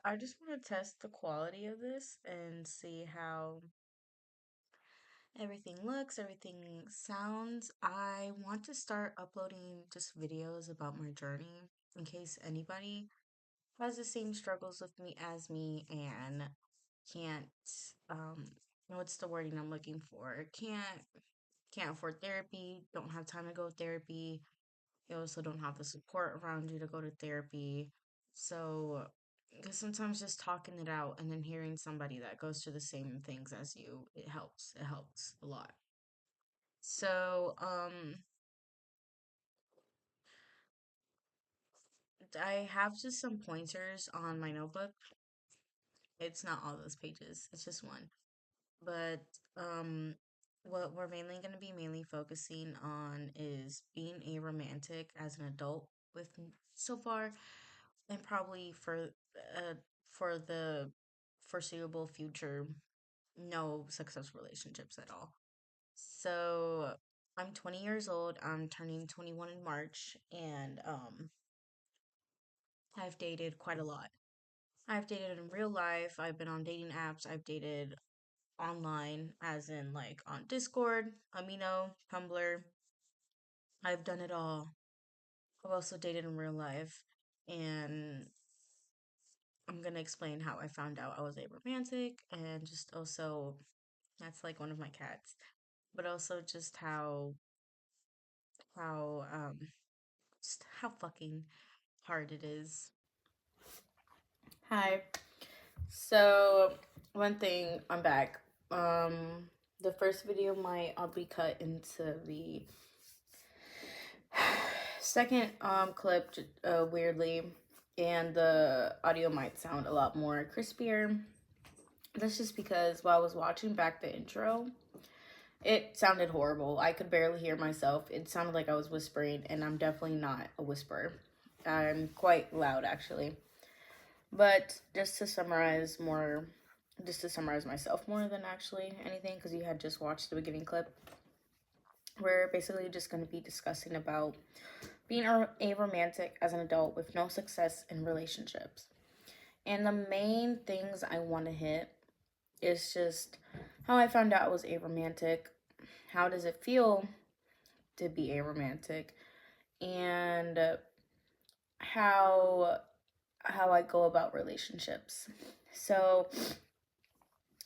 I just want to test the quality of this and see how everything looks, everything sounds. I want to start uploading just videos about my journey in case anybody has the same struggles with me as me and can't um what's the wording I'm looking for? Can't afford therapy, don't have time to go to therapy. You also don't have the support around you to go to therapy. So, because sometimes just talking it out and then hearing somebody that goes through the same things as you, it helps. It helps a lot. So, I have just some pointers on my notebook. It's not all those pages, it's just one. But, what we're mainly going to be mainly focusing on is being a romantic as an adult with so far and probably for the foreseeable future, no successful relationships at all. So I'm 20 years old. I'm turning 21 in March, and I've dated quite a lot. I've dated in real life. I've been on dating apps. I've dated online, as in like on Discord, Amino, Tumblr. I've done it all. I've also dated in real life, and I'm gonna explain how I found out I was a romantic and just also that's like one of my cats. But also just how just how fucking hard it is. Hi. So one thing, I'm back. The first video might I'll be cut into the second clip weirdly, and the audio might sound a lot more crispier. That's just because while I was watching back the intro, it sounded horrible. I could barely hear myself. It sounded like I was whispering, and I'm definitely not a whisperer. I'm quite loud, actually. But just to summarize myself more than actually anything, because you had just watched the beginning clip, we're basically just going to be discussing about being a romantic as an adult with no success in relationships. And the main things I want to hit is just how I found out I was a romantic, how does it feel to be a romantic, and how how I go about relationships. So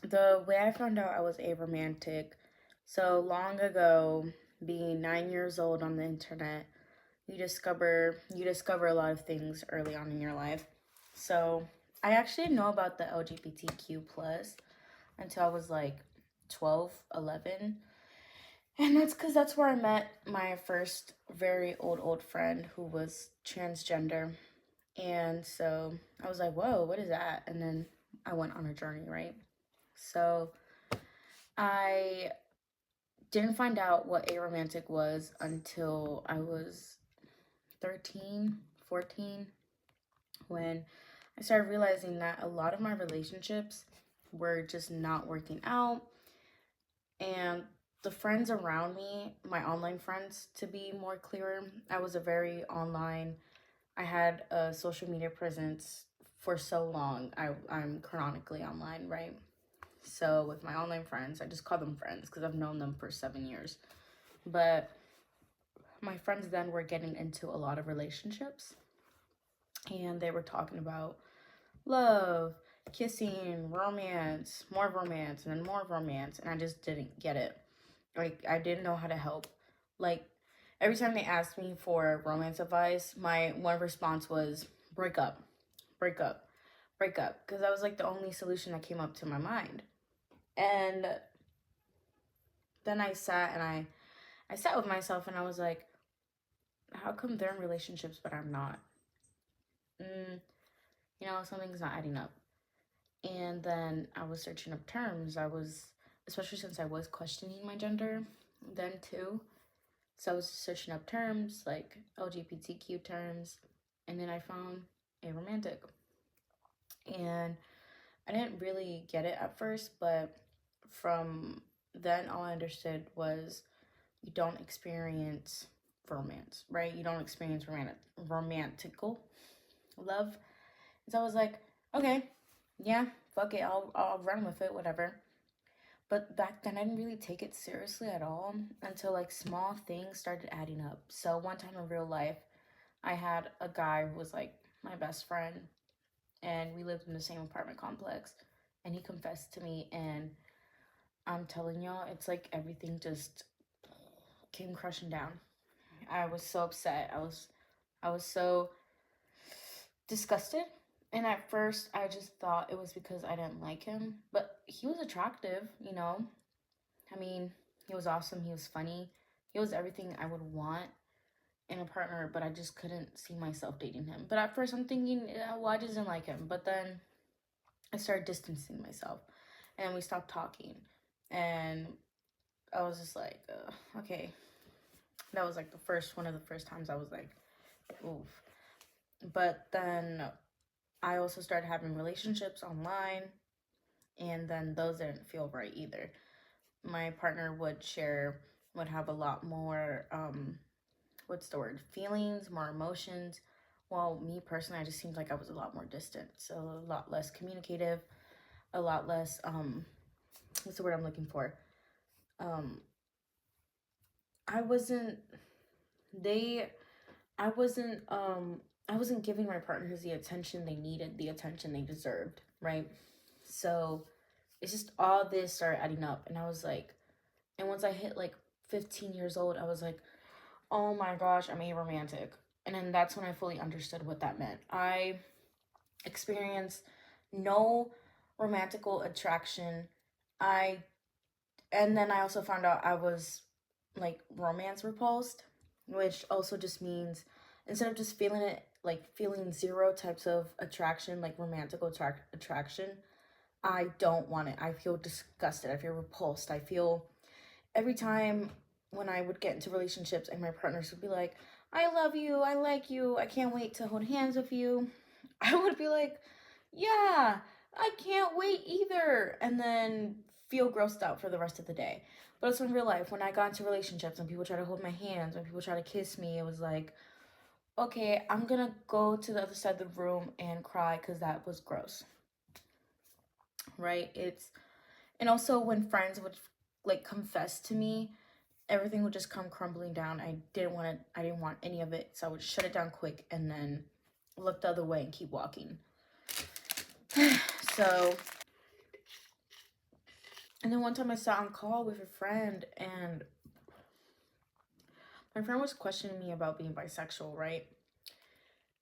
the way I found out I was a romantic, so long ago, being 9 years old on the internet, you discover a lot of things early on in your life. So I actually didn't know about the LGBTQ plus until I was like 12, 11. And that's because that's where I met my first very old friend who was transgender. And so I was like, whoa, what is that? And then I went on a journey, right? So I didn't find out what aromantic was until I was 13, 14, when I started realizing that a lot of my relationships were just not working out. And the friends around me, my online friends to be more clearer, I was a very online, I had a social media presence for so long. I'm chronically online, right? So with my online friends, I just call them friends because I've known them for 7 years. But my friends then were getting into a lot of relationships, and they were talking about love, kissing, romance, and then more romance. And I just didn't get it. Like, I didn't know how to help. Like, every time they asked me for romance advice, my one response was break up, break up, break up. Because that was like the only solution that came up to my mind. And then I sat with myself and I was like, how come they're in relationships but I'm not? Mm, something's not adding up. And then I was searching up terms. Especially since I was questioning my gender then too. So I was searching up terms like LGBTQ terms, and then I found a romantic. And I didn't really get it at first, but from then all I understood was you don't experience romance, right? You don't experience romantical love. And so I was like, okay, yeah, fuck it, I'll run with it, whatever. But back then, I didn't really take it seriously at all until like small things started adding up. So one time in real life, I had a guy who was like my best friend, and we lived in the same apartment complex. And he confessed to me, and I'm telling y'all, it's like everything just came crushing down. I was so upset. I was so disgusted. And at first, I just thought it was because I didn't like him, but he was attractive, you know. I mean, he was awesome. He was funny. He was everything I would want in a partner, but I just couldn't see myself dating him. But at first, I'm thinking, yeah, well, I just didn't like him. But then I started distancing myself, and we stopped talking. And I was just like, okay. That was like one of the first times I was like, oof. But then I also started having relationships online, and then those didn't feel right either. My partner would have a lot more, what's the word, feelings, more emotions. Well, me personally, I just seemed like I was a lot more distant, so a lot less communicative, a lot less, what's the word I'm looking for? Um, I wasn't, they, I wasn't, I wasn't giving my partners the attention they needed, the attention they deserved, right? So it's just all this started adding up, and I was like, and once I hit like 15 years old, I was like, oh my gosh, I'm aromantic. And then that's when I fully understood what that meant. I experienced no romantical attraction. I and then I also found out I was like romance repulsed, which also just means instead of just feeling it like feeling zero types of attraction, like romantical attraction, I don't want it. I feel disgusted. I feel repulsed. I feel every time when I would get into relationships and my partners would be like, I love you, I like you, I can't wait to hold hands with you, I would be like, yeah, I can't wait either. And then feel grossed out for the rest of the day. But it's in real life, when I got into relationships and people try to hold my hands, when people try to kiss me, it was like, okay, I'm gonna go to the other side of the room and cry because that was gross, right? And also when friends would like confess to me, everything would just come crumbling down. I didn't want any of it. So I would shut it down quick and then look the other way and keep walking. So, and then one time I sat on call with a friend, and my friend was questioning me about being bisexual, right?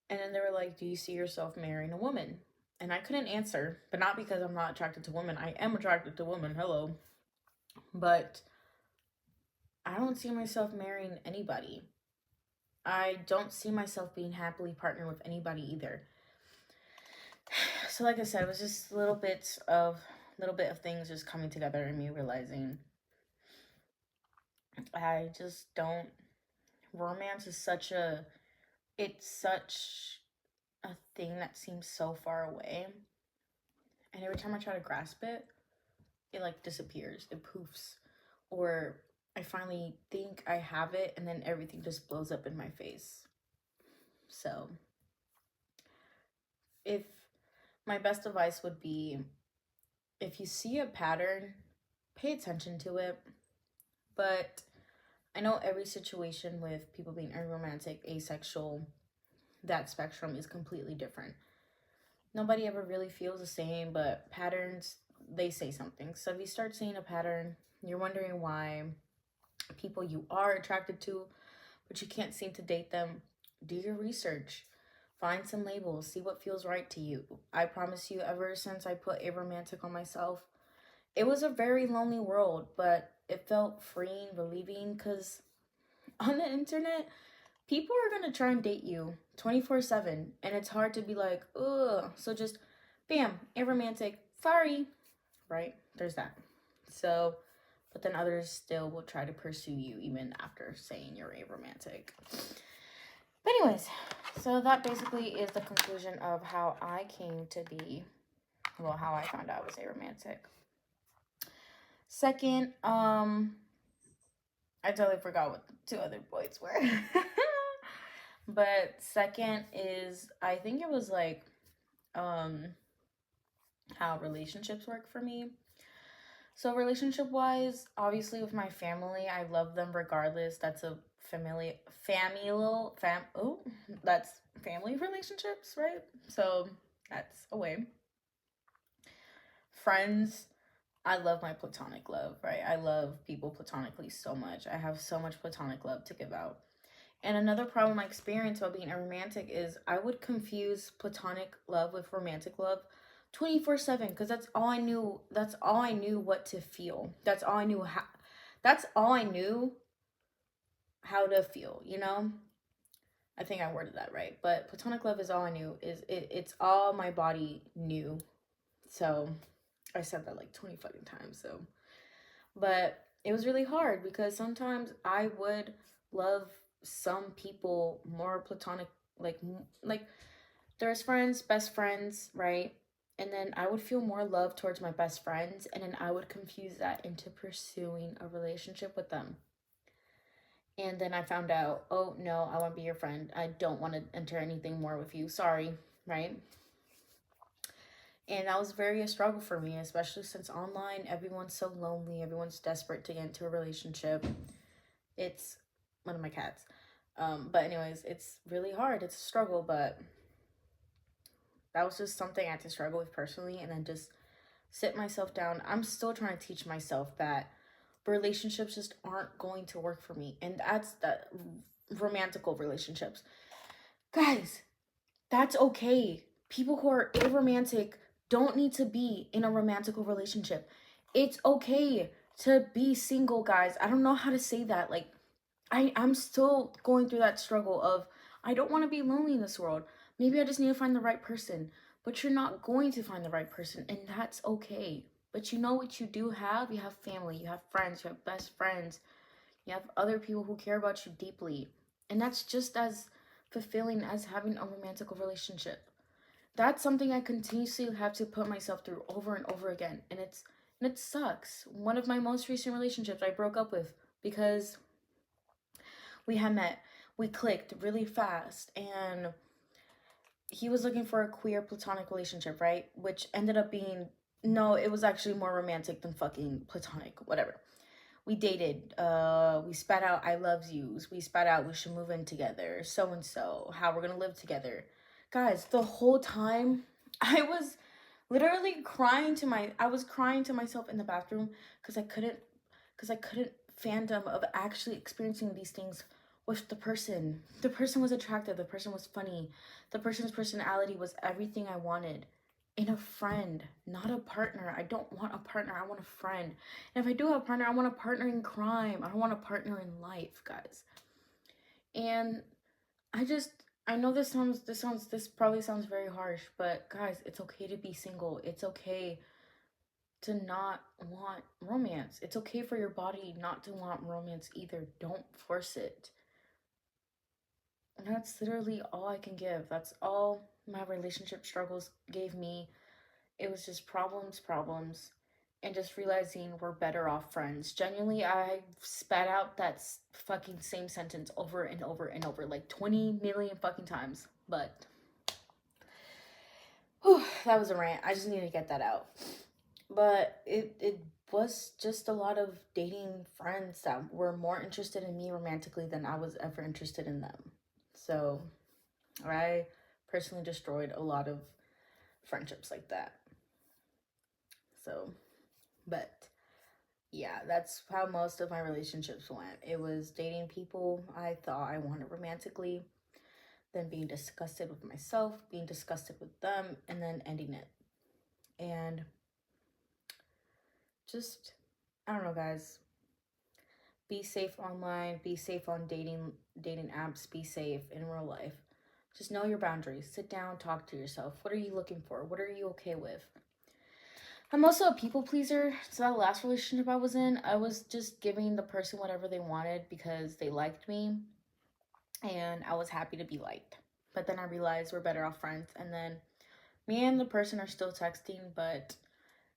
And then they were like, do you see yourself marrying a woman? And I couldn't answer, but not because I'm not attracted to women. I am attracted to women, hello. But I don't see myself marrying anybody. I don't see myself being happily partnered with anybody either. So like I said, it was just little bit of things just coming together and me realizing I just don't romance is such a thing that seems so far away. And every time I try to grasp it, it like disappears. It poofs. Or I finally think I have it and then everything just blows up in my face. So if my best advice would be, if you see a pattern, pay attention to it. But I know every situation with people being aromantic, asexual, that spectrum is completely different. Nobody ever really feels the same, but patterns, they say something. So if you start seeing a pattern, you're wondering why people you are attracted to, but you can't seem to date them, do your research. Find some labels, see what feels right to you. I promise you, ever since I put aromantic on myself, it was a very lonely world, but it felt freeing, relieving, because on the internet, people are gonna try and date you 24/7, and it's hard to be like, ugh. So just, bam, aromantic, sorry, right? There's that. So, but then others still will try to pursue you even after saying you're aromantic. But anyways, so that basically is the conclusion of how I came to be, well, how I found out I was aromantic. Second, I totally forgot what the two other points were. But second is, I think it was like, how relationships work for me. So relationship wise, obviously with my family, I love them regardless. That's a that's family relationships, right? So that's a way. Friends, I love my platonic love, right? I love people platonically so much. I have so much platonic love to give out. And another problem I experienced while being a romantic is I would confuse platonic love with romantic love 24/7 because that's all I knew. That's all I knew what to feel. That's all I knew how to feel, you know? I think I worded that right. But platonic love is all I knew. It's all my body knew. So I said that like 20 fucking times. So but it was really hard because sometimes I would love some people more platonic, like there's friends, best friends, right? And then I would feel more love towards my best friends, and then I would confuse that into pursuing a relationship with them. And then I found out, oh no, I want to be your friend. I don't want to enter anything more with you. Sorry, right? And that was very a struggle for me, especially since online everyone's so lonely, everyone's desperate to get into a relationship. It's one of my cats. But anyways, it's really hard. It's a struggle, but that was just something I had to struggle with personally, and then just sit myself down. I'm still trying to teach myself that relationships just aren't going to work for me, and that's that romantical relationships, guys. That's okay. People who are aromantic don't need to be in a romantical relationship. It's okay to be single, guys. I don't know how to say that. Like, I'm still going through that struggle of I don't want to be lonely in this world. Maybe I just need to find the right person. But you're not going to find the right person, and that's okay. But you know what you do have? You have family, you have friends, you have best friends, you have other people who care about you deeply. And that's just as fulfilling as having a romantical relationship. That's something I continuously have to put myself through over and over again. And it sucks. One of my most recent relationships I broke up with because we had met, we clicked really fast, and he was looking for a queer platonic relationship, right? Which ended up being, no, it was actually more romantic than fucking platonic, whatever. We dated, we spat out I loves yous, we spat out we should move in together, so and so, how we're gonna live together. Guys, the whole time I was literally I was crying to myself in the bathroom because I couldn't phantom of actually experiencing these things with the person. The person was attractive, the person was funny, the person's personality was everything I wanted in a friend, not a partner. I don't want a partner, I want a friend. And if I do have a partner, I want a partner in crime. I don't want a partner in life, guys. And I just I know this probably sounds very harsh, but guys, it's okay to be single. It's okay to not want romance. It's okay for your body not to want romance either. Don't force it. And that's literally all I can give. That's all my relationship struggles gave me. It was just problems, and just realizing we're better off friends. Genuinely, I spat out that fucking same sentence over and over and over like 20 million fucking times. But whew, that was a rant. I just need to get that out. But it was just a lot of dating friends that were more interested in me romantically than I was ever interested in them. So I personally destroyed a lot of friendships like that. So, but yeah, that's how most of my relationships went. It was dating people I thought I wanted romantically, then being disgusted with myself, being disgusted with them, and then ending it. And just, I don't know, guys. Be safe online, be safe on dating apps, be safe in real life. Just know your boundaries. Sit down, talk to yourself. What are you looking for? What are you okay with? I'm also a people pleaser. So that last relationship I was in, I was just giving the person whatever they wanted because they liked me, and I was happy to be liked. But then I realized we're better off friends, and then me and the person are still texting, but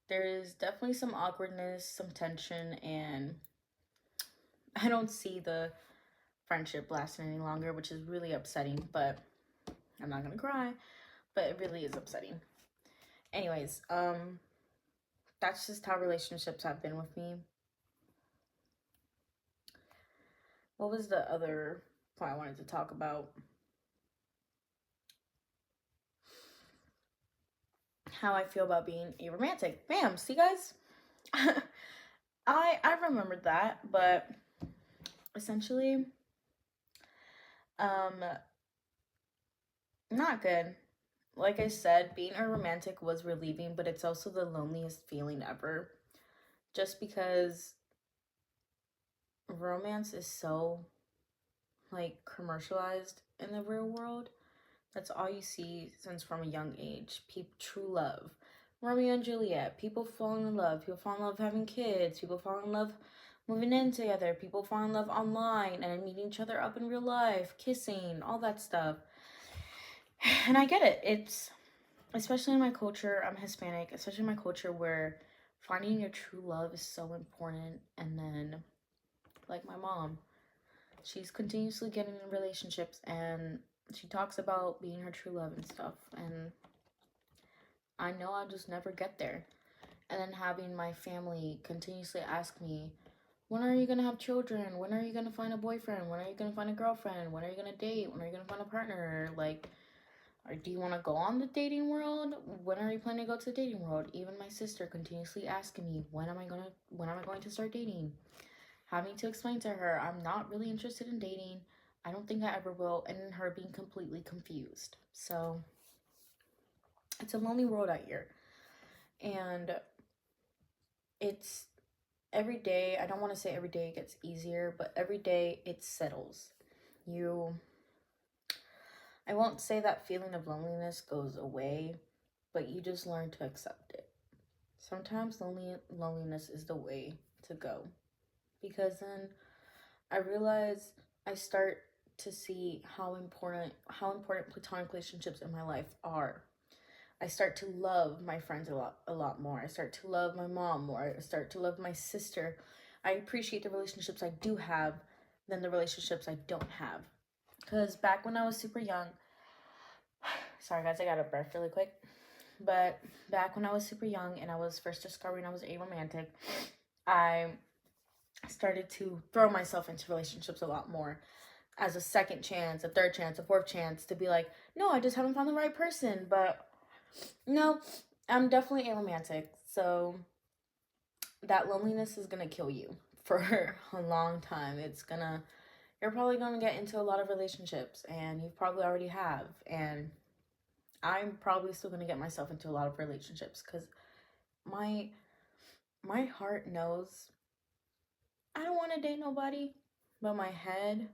there is definitely some awkwardness, some tension, and I don't see the friendship lasting any longer, which is really upsetting, but I'm not gonna cry, but it really is upsetting. Anyways, that's just how relationships have been with me. What was the other point I wanted to talk about? How I feel about being a romantic. Bam, see guys? I remembered that, but essentially, um, not good. Like I said, being a romantic was relieving, but it's also the loneliest feeling ever. Just because romance is so like commercialized in the real world. That's all you see since from a young age. People, true love, Romeo and Juliet. People fall in love. People fall in love having kids. People fall in love moving in together. People fall in love online and meeting each other up in real life, kissing, all that stuff. And I get it. It's especially in my culture. I'm Hispanic. Especially in my culture where finding your true love is so important. And then, like my mom, she's continuously getting in relationships and she talks about being her true love and stuff. And I know I'll just never get there. And then having my family continuously ask me, when are you going to have children? When are you going to find a boyfriend? When are you going to find a girlfriend? When are you going to date? When are you going to find a partner? Like, or do you want to go on the dating world? When are you planning to go to the dating world? Even my sister continuously asking me, when am I going to start dating? Having to explain to her, I'm not really interested in dating. I don't think I ever will. And her being completely confused. So it's a lonely world out here. And it's every day, I don't want to say every day it gets easier, but every day it settles. I won't say that feeling of loneliness goes away, but you just learn to accept it. Sometimes loneliness is the way to go, because then I realize I start to see how important platonic relationships in my life are. I start to love my friends a lot more. I start to love my mom more. I start to love my sister. I appreciate the relationships I do have than the relationships I don't have. Because back when I was super young, sorry guys, I got a breath really quick. But back when I was super young and I was first discovering I was aromantic, I started to throw myself into relationships a lot more as a second chance, a third chance, a fourth chance to be like, no, I just haven't found the right person. But no, I'm definitely aromantic. So that loneliness is going to kill you for a long time. You're probably going to get into a lot of relationships and you probably already have. And I'm probably still going to get myself into a lot of relationships because my heart knows I don't want to date nobody, but my head,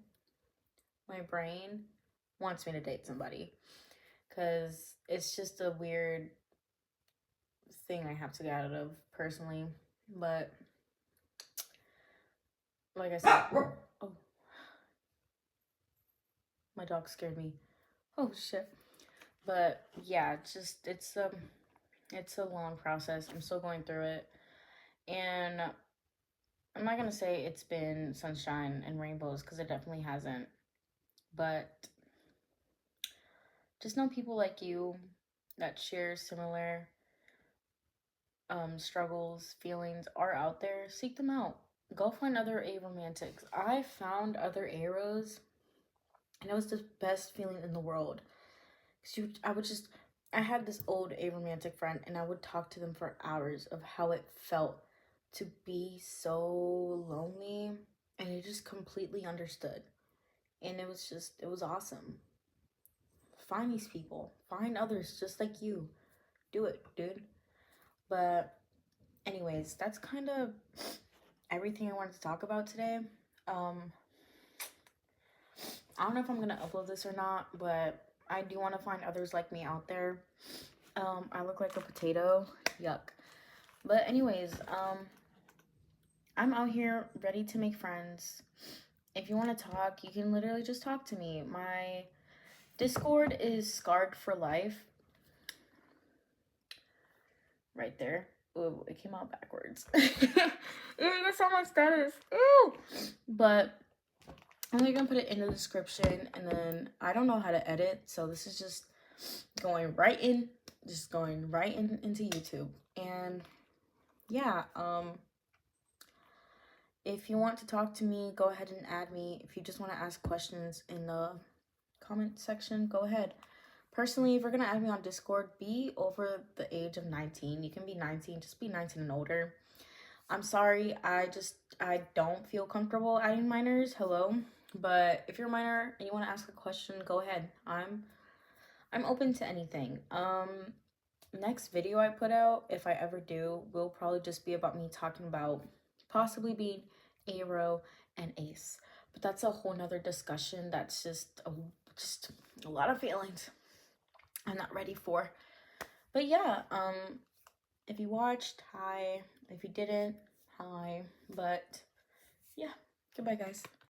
my brain wants me to date somebody because it's just a weird thing I have to get out of personally. But like I said, oh, my dog scared me. Oh shit. But yeah, it's a long process. I'm still going through it. And I'm not going to say it's been sunshine and rainbows because it definitely hasn't. But just know people like you that share similar struggles, feelings are out there. Seek them out. Go find other aromantics. I found other aros, and it was the best feeling in the world. I had this old aromantic friend, and I would talk to them for hours of how it felt to be so lonely, and they just completely understood. And it was awesome. Find these people. Find others just like you. Do it, dude. But anyways, that's kind of everything I wanted to talk about today. I don't know if I'm gonna upload this or not, but I do want to find others like me out there. I look like a potato. Yuck. But anyways, I'm out here ready to make friends. If you want to talk, you can literally just talk to me. My Discord is Scarred for Life. Right there. Ooh, it came out backwards. Ew, that's on my status. Ew. But I'm only gonna put it in the description, and then I don't know how to edit, so this is just going right in just going right into YouTube. And yeah, if you want to talk to me, go ahead and add me. If you just want to ask questions in the comment section, go ahead. Personally, if you're gonna add me on Discord, be over the age of 19. You can be 19, just be 19 and older. I'm sorry, I don't feel comfortable adding minors. Hello. But if you're a minor and you want to ask a question, go ahead. I'm open to anything. Next video I put out, if I ever do, will probably just be about me talking about possibly being Aro and Ace. But that's a whole nother discussion. That's just a lot of feelings I'm not ready for. But yeah, if you watched, hi. If you didn't, hi. But yeah, goodbye guys.